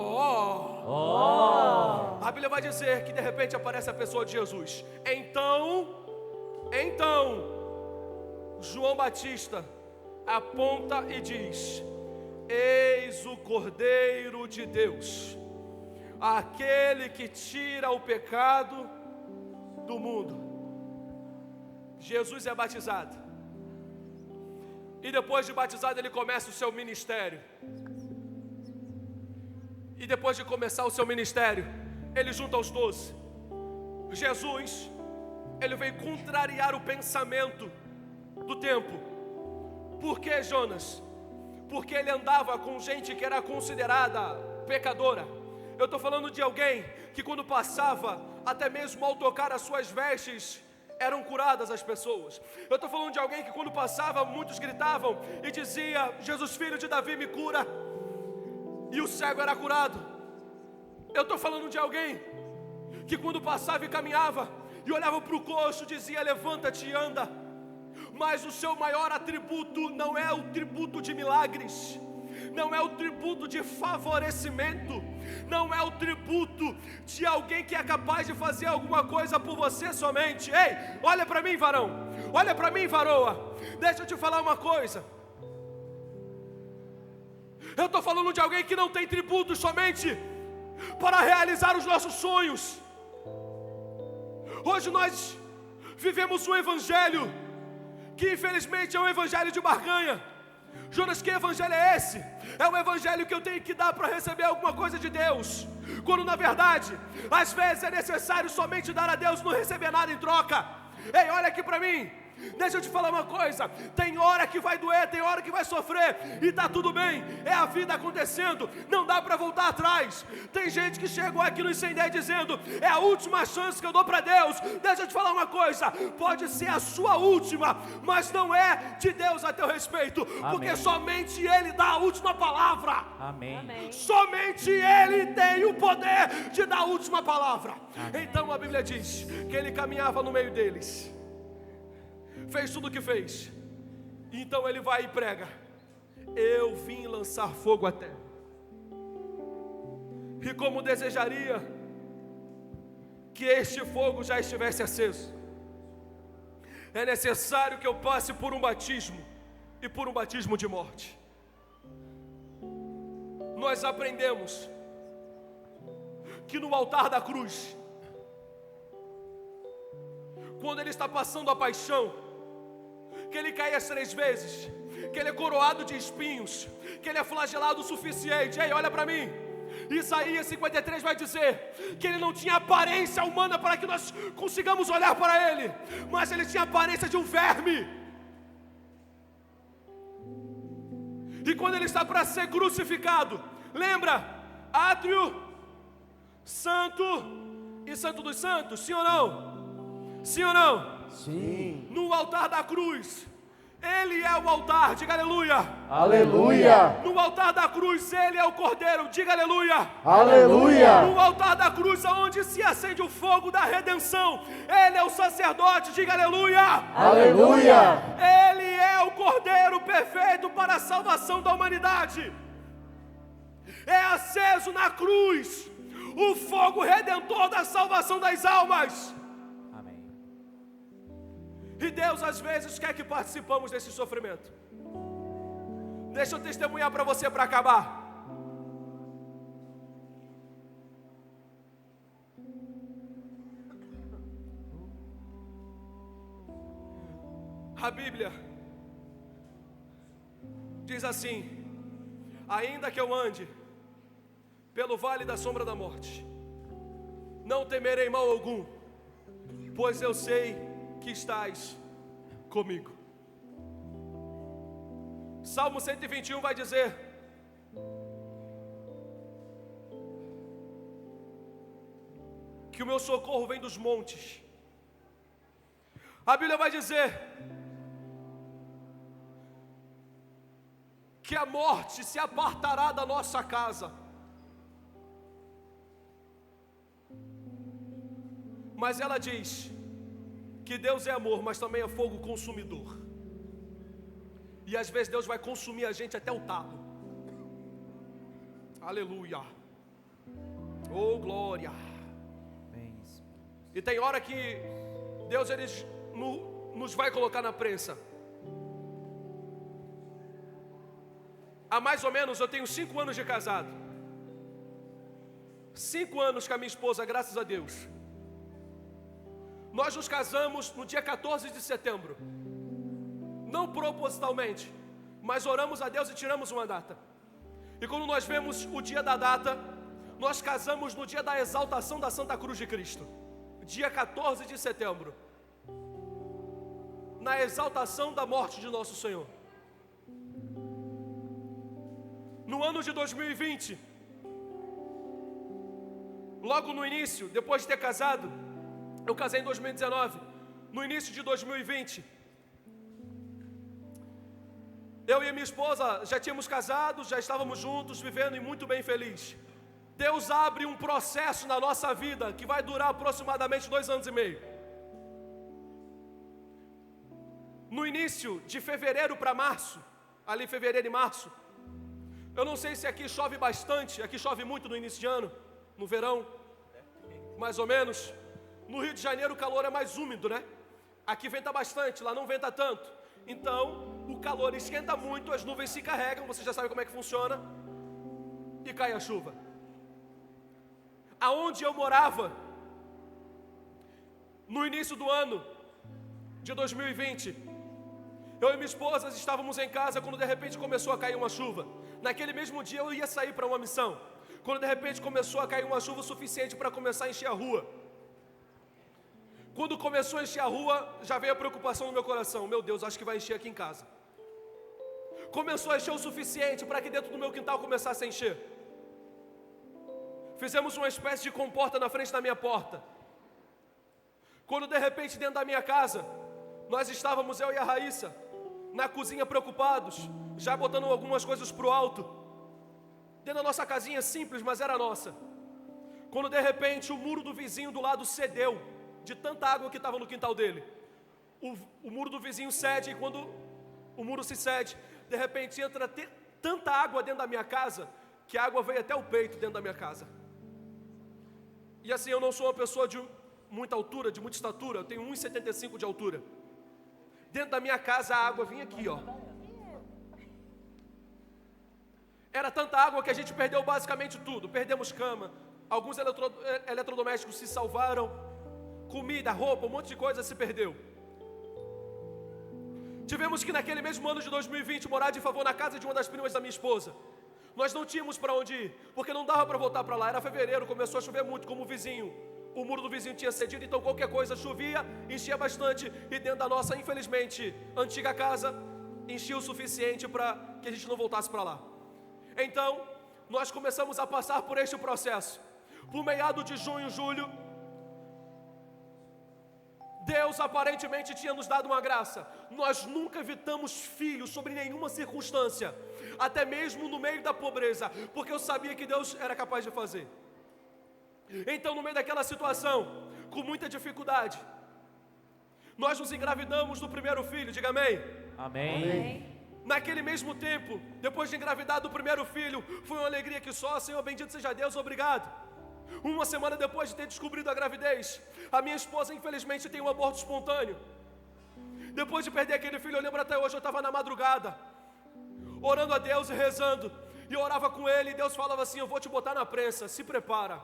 A Bíblia vai dizer que de repente aparece a pessoa de Jesus. Então João Batista aponta e diz: eis o Cordeiro de Deus, aquele que tira o pecado do mundo. Jesus é batizado. E depois de batizado ele começa o seu ministério. E depois de começar o seu ministério, ele junta os 12. Jesus, ele veio contrariar o pensamento do tempo. Por que, Jonas? Porque ele andava com gente que era considerada pecadora. Eu estou falando de alguém que quando passava, até mesmo ao tocar as suas vestes, eram curadas as pessoas. Eu estou falando de alguém que quando passava, muitos gritavam e dizia: Jesus, filho de Davi, me cura. E o cego era curado. Eu estou falando de alguém que quando passava e caminhava e olhava para o coxo, dizia: levanta-te e anda. Mas o seu maior atributo não é o tributo de milagres, não é o tributo de favorecimento, não é o tributo de alguém que é capaz de fazer alguma coisa por você somente. Ei, olha para mim, varão, olha para mim, varoa, deixa eu te falar uma coisa. Eu estou falando de alguém que não tem tributo somente para realizar os nossos sonhos. Hoje nós vivemos um evangelho que infelizmente é um evangelho de barganha. Jonas, que evangelho é esse? É um evangelho que eu tenho que dar para receber alguma coisa de Deus, quando na verdade, às vezes é necessário somente dar a Deus e não receber nada em troca. Ei, olha aqui para mim. Deixa eu te falar uma coisa. Tem hora que vai doer, tem hora que vai sofrer, e tá tudo bem, é a vida acontecendo, não dá para voltar atrás. Tem gente que chegou aqui no Incendeio dizendo: é a última chance que eu dou para Deus. Deixa eu te falar uma coisa, pode ser a sua última, mas não é de Deus a teu respeito. Amém. Porque somente Ele dá a última palavra.
Amém.
Amém.
Somente Ele tem o poder de dar a última palavra.
Amém.
Então a Bíblia diz que Ele caminhava no meio deles, fez tudo o que fez. Então ele vai e prega: eu vim lançar fogo à terra. E como desejaria que este fogo já estivesse aceso. É necessário que eu passe por um batismo, e por um batismo de morte. Nós aprendemos que no altar da cruz, quando ele está passando a paixão, que ele cai as 3 vezes, que ele é coroado de espinhos, que ele é flagelado o suficiente. Ei, olha para mim, Isaías 53 vai dizer que ele não tinha aparência humana para que nós consigamos olhar para ele, mas ele tinha a aparência de um verme. E quando ele está para ser crucificado, lembra? Átrio, santo e santo dos santos, sim ou não? Sim ou não?
Sim.
No altar da cruz, Ele é o altar, diga aleluia.
Aleluia.
No altar da cruz, Ele é o cordeiro, diga aleluia.
Aleluia.
No altar da cruz, onde se acende o fogo da redenção, Ele é o sacerdote, diga aleluia.
Aleluia.
Ele é o cordeiro perfeito para a salvação da humanidade. É aceso na cruz o fogo redentor da salvação das almas. E Deus às vezes quer que participamos desse sofrimento. Deixa eu testemunhar para você para acabar. A Bíblia diz assim: ainda que eu ande pelo vale da sombra da morte, não temerei mal algum, pois eu sei que estás comigo. Salmo 121 vai dizer: que o meu socorro vem dos montes. A Bíblia vai dizer que a morte se apartará da nossa casa. Mas ela diz que Deus é amor, mas também é fogo consumidor. E às vezes Deus vai consumir a gente até o talo. Aleluia. Oh, glória. E tem hora que Deus nos vai colocar na prensa. Há mais ou menos, eu tenho 5 anos de casado. 5 anos com a minha esposa, graças a Deus. Nós nos casamos no dia 14 de setembro. Não propositalmente, mas oramos a Deus e tiramos uma data. E quando nós vemos o dia da data, nós casamos no dia da exaltação da Santa Cruz de Cristo. Dia 14 de setembro. Na exaltação da morte de nosso Senhor. No ano de 2020, logo no início, depois de ter casado, eu casei em 2019, no início de 2020, eu e minha esposa já tínhamos casado, já estávamos juntos, vivendo e muito bem feliz. Deus abre um processo na nossa vida que vai durar aproximadamente 2 anos e meio. No início de fevereiro para março, ali fevereiro e março, eu não sei se aqui chove bastante, aqui chove muito no início de ano, no verão, mais ou menos. No Rio de Janeiro o calor é mais úmido, né? Aqui venta bastante, lá não venta tanto. Então, o calor esquenta muito, as nuvens se carregam, você já sabe como é que funciona, e cai a chuva. Aonde eu morava, no início do ano de 2020, eu e minha esposa estávamos em casa quando de repente começou a cair uma chuva. Naquele mesmo dia eu ia sair para uma missão, quando de repente começou a cair uma chuva suficiente para começar a encher a rua. Quando começou a encher a rua, já veio a preocupação no meu coração. Meu Deus, acho que vai encher aqui em casa. Começou a encher o suficiente para que dentro do meu quintal começasse a encher. Fizemos uma espécie de comporta na frente da minha porta. Quando de repente dentro da minha casa, nós estávamos, eu e a Raíssa, na cozinha preocupados, já botando algumas coisas para o alto. Dentro da nossa casinha simples, mas era nossa. Quando de repente o muro do vizinho do lado cedeu, de tanta água que estava no quintal dele. O muro do vizinho cede, e quando o muro se cede, de repente entra tanta água dentro da minha casa, que a água veio até o peito dentro da minha casa. E assim, eu não sou uma pessoa de muita altura, de muita estatura, eu tenho 1,75 de altura. Dentro da minha casa a água vinha aqui, ó. Era tanta água que a gente perdeu basicamente tudo. Perdemos cama, alguns eletrodomésticos se salvaram, comida, roupa, um monte de coisa se perdeu. Tivemos que naquele mesmo ano de 2020 morar de favor na casa de uma das primas da minha esposa. Nós não tínhamos para onde ir, porque não dava para voltar para lá. Era fevereiro, começou a chover muito, como o vizinho. O muro do vizinho tinha cedido, então qualquer coisa chovia, enchia bastante. E dentro da nossa, infelizmente, antiga casa, enchia o suficiente para que a gente não voltasse para lá. Então, nós começamos a passar por este processo. Por meado de junho, julho, Deus aparentemente tinha nos dado uma graça. Nós nunca evitamos filhos sobre nenhuma circunstância, até mesmo no meio da pobreza, porque eu sabia que Deus era capaz de fazer. Então, no meio daquela situação, com muita dificuldade, nós nos engravidamos do primeiro filho, diga amém.
Amém.
Naquele mesmo tempo, depois de engravidar do primeiro filho, foi uma alegria que só, Senhor, bendito seja Deus, obrigado. Uma semana depois de ter descobrido a gravidez, a minha esposa infelizmente tem um aborto espontâneo. Depois de perder aquele filho, eu lembro até hoje, eu estava na madrugada, orando a Deus e rezando, e eu orava com ele, e Deus falava assim: eu vou te botar na prensa, se prepara.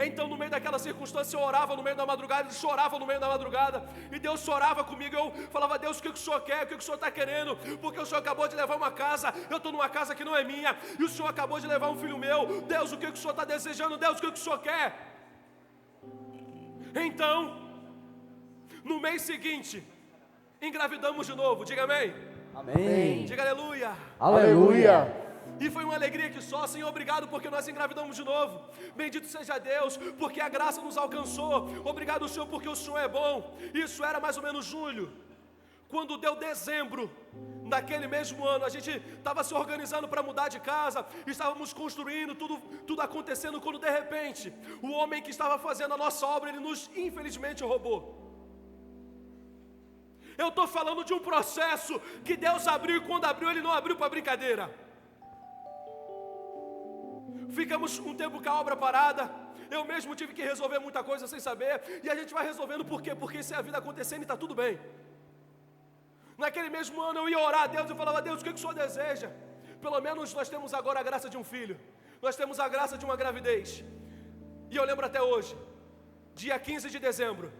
Então, no meio daquela circunstância, eu orava no meio da madrugada, ele chorava no meio da madrugada, e Deus chorava comigo. Eu falava: Deus, o que o Senhor quer? O que o Senhor está querendo? Porque o Senhor acabou de levar uma casa, eu estou numa casa que não é minha, e o Senhor acabou de levar um filho meu. Deus, o que o Senhor está desejando? Deus, o que o Senhor quer? Então, no mês seguinte, engravidamos de novo, diga amém.
Amém.
Diga aleluia.
Aleluia.
E foi uma alegria que só, Senhor, obrigado porque nós engravidamos de novo. Bendito seja Deus, porque a graça nos alcançou. Obrigado, Senhor, porque o Senhor é bom. Isso era mais ou menos julho. Quando deu dezembro, naquele mesmo ano, a gente estava se organizando para mudar de casa, estávamos construindo, tudo acontecendo, quando de repente, o homem que estava fazendo a nossa obra, ele nos infelizmente roubou. Eu estou falando de um processo que Deus abriu, e quando abriu, Ele não abriu para brincadeira. Ficamos um tempo com a obra parada, eu mesmo tive que resolver muita coisa sem saber, e a gente vai resolvendo. Por quê? Porque isso é a vida acontecendo e está tudo bem. Naquele mesmo ano eu ia orar a Deus, eu falava: Deus, o que o Senhor deseja? Pelo menos nós temos agora a graça de um filho, nós temos a graça de uma gravidez. E eu lembro até hoje, dia 15 de dezembro,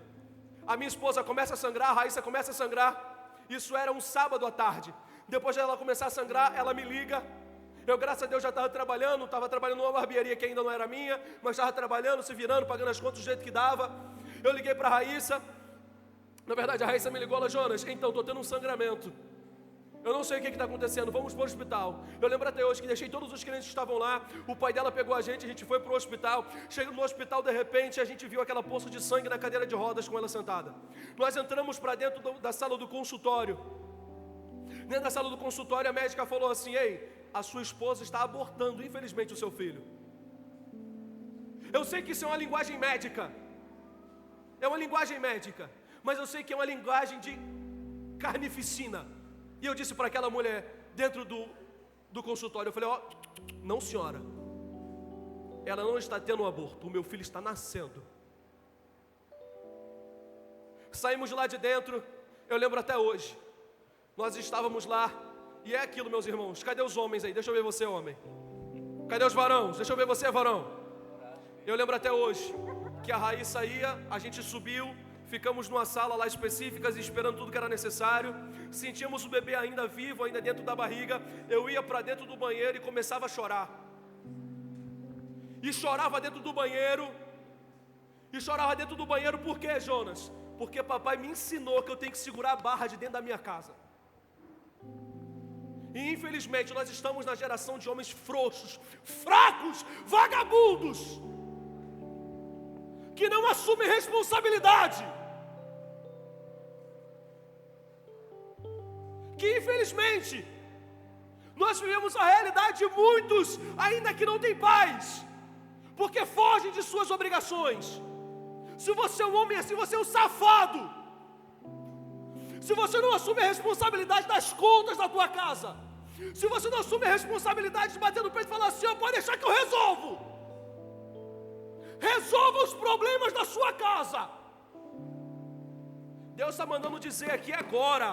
a minha esposa começa a sangrar, a Raíssa começa a sangrar. Isso era um sábado à tarde. Depois de ela começar a sangrar, ela me liga. Eu, graças a Deus, já estava trabalhando numa barbearia que ainda não era minha, mas estava trabalhando, se virando, pagando as contas do jeito que dava. Eu liguei para a Raíssa. Na verdade, a Raíssa me ligou: ela: Jonas, então, estou tendo um sangramento. Eu não sei o que está acontecendo, vamos para o hospital. Eu lembro até hoje que deixei todos os clientes que estavam lá. O pai dela pegou a gente foi para o hospital. Chegando no hospital, de repente, a gente viu aquela poça de sangue na cadeira de rodas com ela sentada. Nós entramos para dentro da sala do consultório. Dentro da sala do consultório, a médica falou assim: ei, a sua esposa está abortando, infelizmente, o seu filho. Eu sei que isso é uma linguagem médica, mas eu sei que é uma linguagem de carnificina. E eu disse para aquela mulher, dentro do consultório, eu falei: ó, não, senhora, ela não está tendo um aborto, o meu filho está nascendo. Saímos de lá de dentro, eu lembro até hoje, nós estávamos lá, e é aquilo, meus irmãos. Cadê os homens aí? Deixa eu ver você, homem. Cadê os varões? Deixa eu ver você, varão. Eu lembro até hoje que a Raíssa ia, a gente subiu, ficamos numa sala lá específica, esperando tudo que era necessário. Sentíamos o bebê ainda vivo, ainda dentro da barriga. Eu ia para dentro do banheiro e começava a chorar. E chorava dentro do banheiro. Por quê, Jonas? Porque papai me ensinou que eu tenho que segurar a barra de dentro da minha casa. E infelizmente nós estamos na geração de homens frouxos, fracos, vagabundos, que não assumem responsabilidade, que infelizmente nós vivemos a realidade de muitos ainda que não têm paz, porque fogem de suas obrigações. Se você é um homem assim, você é um safado. Se você não assume a responsabilidade das contas da tua casa, se você não assume a responsabilidade de bater no peito e falar assim: ó, pode deixar que eu resolvo. Resolva os problemas da sua casa. Deus está mandando dizer aqui agora: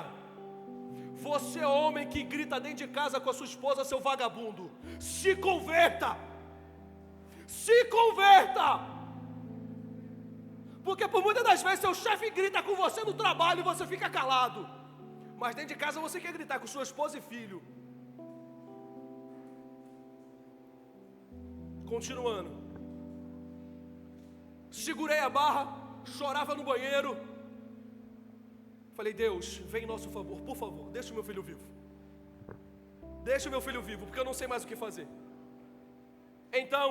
você, homem que grita dentro de casa com a sua esposa, seu vagabundo, se converta. Se converta. Porque por muitas das vezes seu chefe grita com você no trabalho e você fica calado, mas dentro de casa você quer gritar com sua esposa e filho. Continuando, segurei a barra, chorava no banheiro. Falei: Deus, vem em nosso favor, por favor, deixa o meu filho vivo. Deixa o meu filho vivo, porque eu não sei mais o que fazer. Então,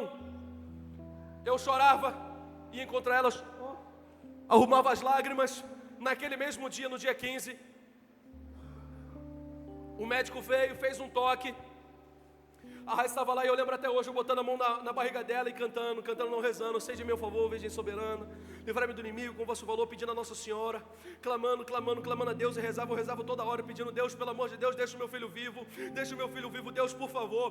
eu chorava, ia encontrar elas. arrumava as lágrimas. Naquele mesmo dia, no dia 15, o médico veio, fez um toque. A Raíssa estava lá e eu lembro até hoje, eu botando a mão na barriga dela e cantando não rezando. Seja em meu favor, Virgem soberana, livrai-me do inimigo com vosso valor, pedindo a Nossa Senhora, clamando a Deus. E eu rezava toda hora, pedindo: Deus, pelo amor de Deus, deixa o meu filho vivo, Deus, por favor,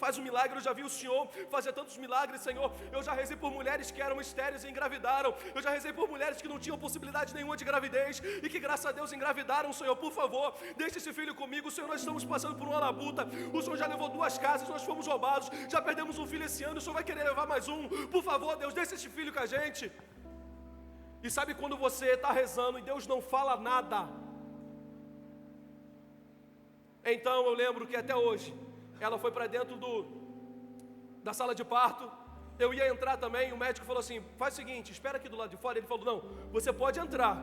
faz um milagre. Eu já vi o Senhor fazer tantos milagres, Senhor. Eu já rezei por mulheres que eram estéreis e engravidaram. Eu já rezei por mulheres que não tinham possibilidade nenhuma de gravidez e que, graças a Deus, engravidaram. Senhor, por favor, deixa esse filho comigo. Senhor, nós estamos passando por uma labuta. O Senhor já levou 2 casas, nós fomos roubados, já perdemos um filho esse ano, o Senhor vai querer levar mais um. Por favor, Deus, deixa esse filho com a gente. E sabe quando você está rezando e Deus não fala nada? Então eu lembro que até hoje ela foi para dentro da sala de parto. Eu ia entrar também, o médico falou assim: faz o seguinte, espera aqui do lado de fora. Ele falou: não, você pode entrar,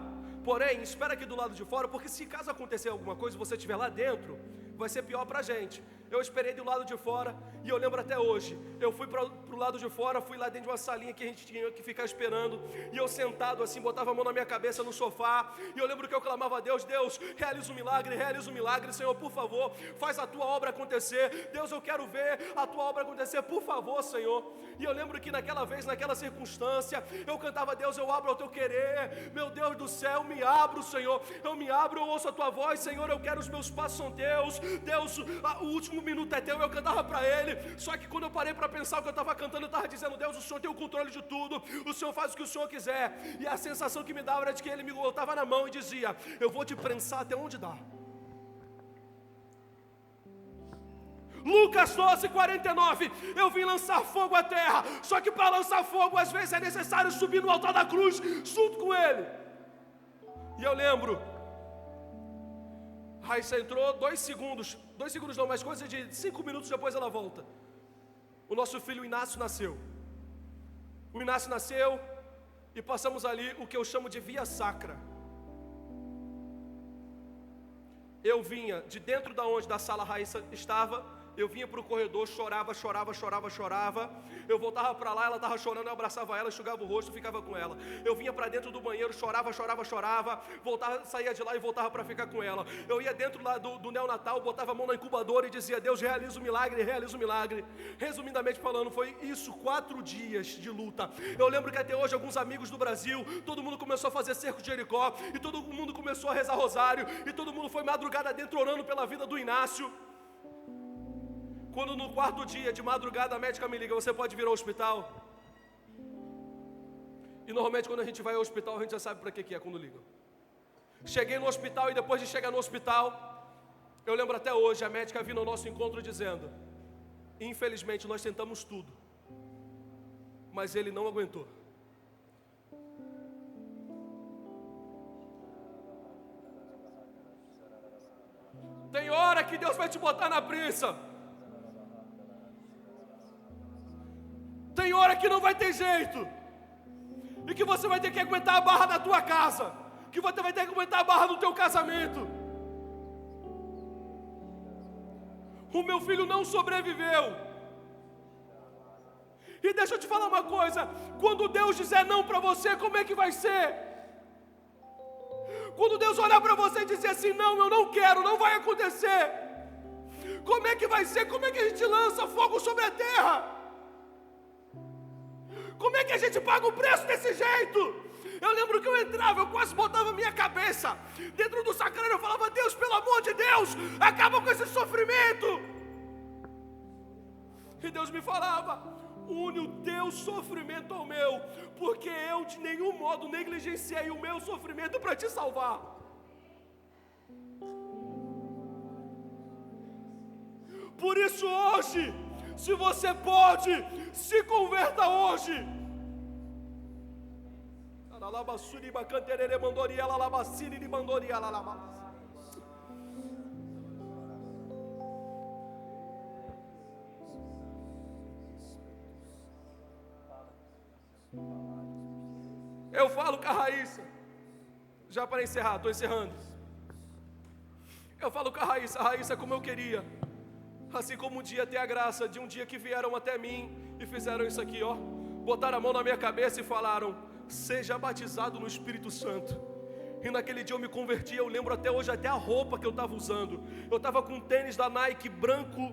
porém espera aqui do lado de fora, porque se caso acontecer alguma coisa e você estiver lá dentro, vai ser pior pra gente. Eu esperei do lado de fora e eu lembro até hoje, eu fui pro lado de fora, fui lá dentro de uma salinha que a gente tinha que ficar esperando, e eu sentado assim, botava a mão na minha cabeça no sofá, e eu lembro que eu clamava a Deus: Deus, realiza um milagre, Senhor, por favor, faz a tua obra acontecer. Deus, eu quero ver a tua obra acontecer, por favor, Senhor. E eu lembro que naquela vez, naquela circunstância, eu cantava: Deus, eu abro ao teu querer, meu Deus do céu, me abro, Senhor, eu me abro, eu ouço a tua voz, Senhor, eu quero, os meus passos são teus. Deus, o último minuto é teu. Eu cantava para Ele, só que quando eu parei para pensar o que eu estava cantando, eu estava dizendo: Deus, o Senhor tem o controle de tudo, o Senhor faz o que o Senhor quiser. E a sensação que me dava era de que Ele me botava na mão e dizia: eu vou te prensar até onde dá. Lucas 12:49, eu vim lançar fogo à terra, só que para lançar fogo às vezes é necessário subir no altar da cruz junto com Ele. E eu lembro, Raíssa entrou 2 segundos não, mas coisa de 5 minutos depois ela volta. O nosso filho Inácio nasceu. O Inácio nasceu e passamos ali o que eu chamo de via sacra. Eu vinha de dentro da sala Raíssa estava, eu vinha para o corredor, chorava. Eu voltava para lá, ela estava chorando, eu abraçava ela, enxugava o rosto, ficava com ela. Eu vinha para dentro do banheiro, chorava, voltava, saía de lá e voltava para ficar com ela. Eu ia dentro lá do neonatal, botava a mão na incubadora e dizia: Deus, realiza o milagre. Resumidamente falando, foi isso, 4 dias de luta. Eu lembro que até hoje alguns amigos do Brasil, todo mundo começou a fazer cerco de Jericó, e todo mundo começou a rezar rosário, e todo mundo foi madrugada dentro orando pela vida do Inácio. Quando no 4º dia de madrugada a médica me liga: você pode vir ao hospital? E normalmente quando a gente vai ao hospital a gente já sabe para que é quando ligam. Cheguei no hospital e depois de chegar no hospital, eu lembro até hoje a médica vindo ao nosso encontro dizendo: infelizmente nós tentamos tudo, mas ele não aguentou. Tem hora que Deus vai te botar na prensa. Tem hora que não vai ter jeito, e que você vai ter que aguentar a barra da tua casa, que você vai ter que aguentar a barra do teu casamento. O meu filho não sobreviveu. E deixa eu te falar uma coisa: quando Deus dizer não para você, como é que vai ser? Quando Deus olhar para você e dizer assim: não, eu não quero, não vai acontecer, como é que vai ser? Como é que a gente lança fogo sobre a terra? Como é que a gente paga o preço desse jeito? Eu lembro que eu entrava, eu quase botava minha cabeça dentro do sacrário, eu falava: Deus, pelo amor de Deus, acaba com esse sofrimento. E Deus me falava: une o teu sofrimento ao meu, porque eu de nenhum modo negligenciei o meu sofrimento para te salvar. Por isso hoje, se você pode, se converta hoje. Eu falo com a Raíssa, já para encerrar, estou encerrando. Eu falo com a Raíssa, como eu queria, assim como um dia ter a graça de um dia que vieram até mim e fizeram isso aqui, ó. Botaram a mão na minha cabeça e falaram: seja batizado no Espírito Santo. E naquele dia eu me converti. Eu lembro até hoje, até a roupa que eu estava usando. Eu estava com um tênis da Nike branco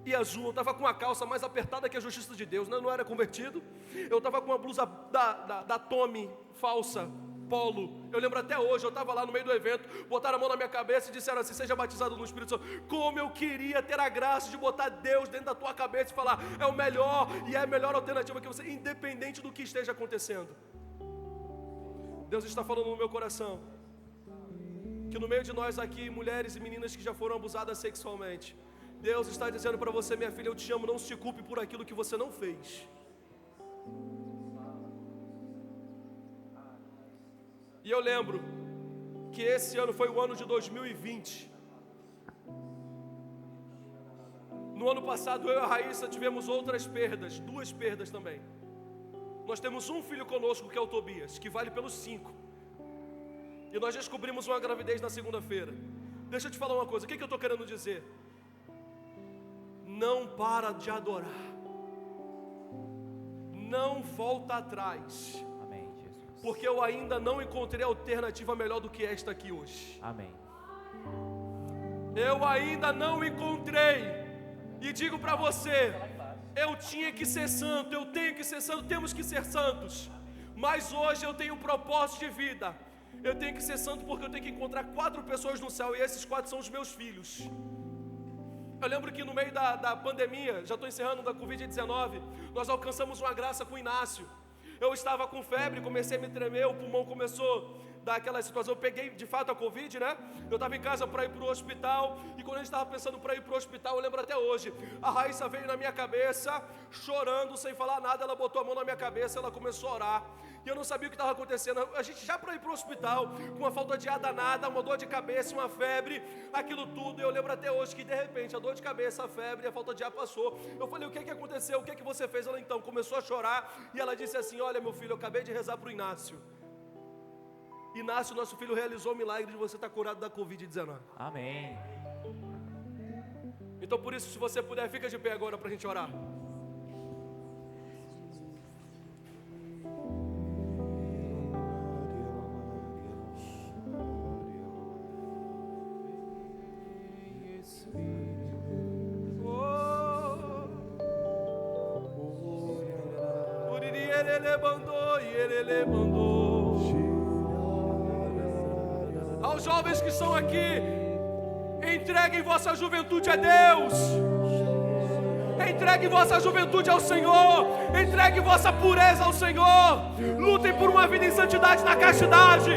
e azul. Eu estava com uma calça mais apertada que a justiça de Deus, não era convertido. Eu estava com uma blusa da Tommy, falsa, polo. Eu lembro até hoje, eu estava lá no meio do evento, botaram a mão na minha cabeça e disseram assim: seja batizado no Espírito Santo. Como eu queria ter a graça de botar Deus dentro da tua cabeça e falar: é o melhor, e é a melhor alternativa que você, independente do que esteja acontecendo. Deus está falando no meu coração que no meio de nós aqui, mulheres e meninas que já foram abusadas sexualmente, Deus está dizendo para você: minha filha, eu te amo, não se culpe por aquilo que você não fez. E eu lembro que esse ano foi o ano de 2020. No ano passado, eu e a Raíssa tivemos outras perdas, 2 perdas também. Nós temos um filho conosco, que é o Tobias, que vale pelos 5. E nós descobrimos uma gravidez na segunda-feira. Deixa eu te falar uma coisa, o que eu estou querendo dizer? Não para de adorar. Não volta atrás.
Amém, Jesus.
Porque eu ainda não encontrei alternativa melhor do que esta aqui hoje.
Amém.
Eu ainda não encontrei. E digo para você, eu tinha que ser santo, eu tenho que ser santo, temos que ser santos. Mas hoje eu tenho um propósito de vida. Eu tenho que ser santo porque eu tenho que encontrar 4 pessoas no céu, e esses 4 são os meus filhos. Eu lembro que no meio da pandemia, já estou encerrando, da Covid-19, nós alcançamos uma graça com o Inácio. Eu estava com febre, comecei a me tremer, o pulmão começou a dar aquela situação. Eu peguei de fato a Covid, né? Eu estava em casa para ir para o hospital, e quando a gente estava pensando para ir para o hospital, eu lembro até hoje, a Raíssa veio na minha cabeça, chorando, sem falar nada, ela botou a mão na minha cabeça, ela começou a orar. E eu não sabia o que estava acontecendo. A gente já para ir para o hospital, com uma falta de ar danada, uma dor de cabeça, uma febre, aquilo tudo. Eu lembro até hoje que de repente a dor de cabeça, a febre, a falta de ar passou. Eu falei: o que aconteceu? O que você fez? Ela então começou a chorar, e ela disse assim: olha, meu filho, eu acabei de rezar para o Inácio. Inácio, nosso filho, realizou o milagre de você estar curado da Covid-19.
Amém.
Então por isso, se você puder, fica de pé agora para a gente orar. Aos jovens que estão aqui, entreguem vossa juventude a Deus, entreguem vossa juventude ao Senhor, entreguem vossa pureza ao Senhor, lutem por uma vida em santidade na castidade.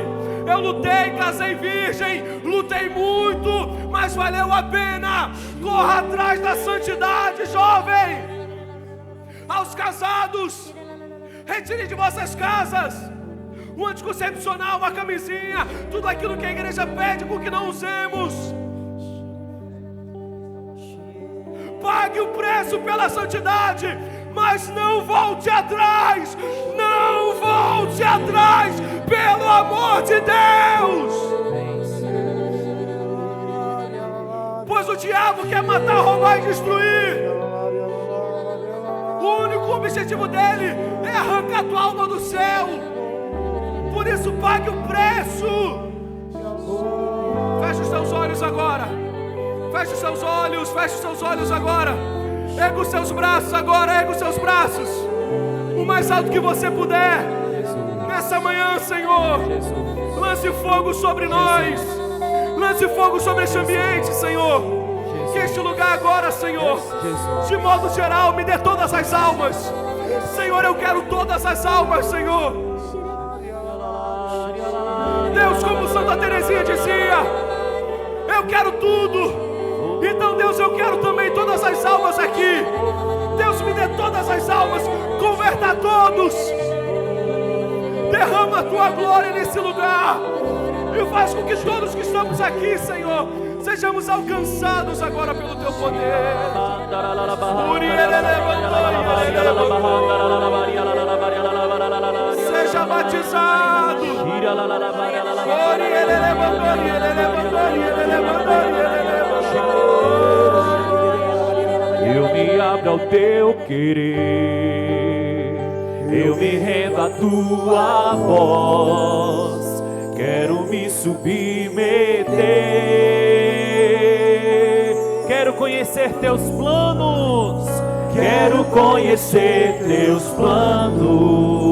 Eu lutei, casei virgem, lutei muito, mas valeu a pena. Corra atrás da santidade, jovem. Aos casados, retirem de vossas casas um anticoncepcional, uma camisinha, tudo aquilo que a igreja pede por que não usemos. Pague o preço pela santidade, mas não volte atrás. Não volte atrás, pelo amor de Deus. Pois o diabo quer matar, roubar e destruir. O único objetivo dele é arrancar a tua alma do céu. Por isso, pague o preço. Feche os seus olhos agora. Feche os seus olhos, feche os seus olhos agora. Erga os seus braços agora, erga os seus braços. O mais alto que você puder. Nessa manhã, Senhor, lance fogo sobre nós. Lance fogo sobre este ambiente, Senhor. Que este lugar agora, Senhor, de modo geral, me dê todas as almas. Senhor, eu quero todas as almas, Senhor. Deus, como Santa Teresinha dizia, eu quero tudo. Então, Deus, eu quero também todas as almas aqui. Deus, me dê todas as almas, converta a todos. Derrama a tua glória nesse lugar e faz com que todos que estamos aqui, Senhor, sejamos alcançados agora pelo teu poder. Seja batizado.
Eu me abro ao teu querer. eu me rendo à tua voz, quero me submeter, quero conhecer teus planos, quero conhecer teus planos.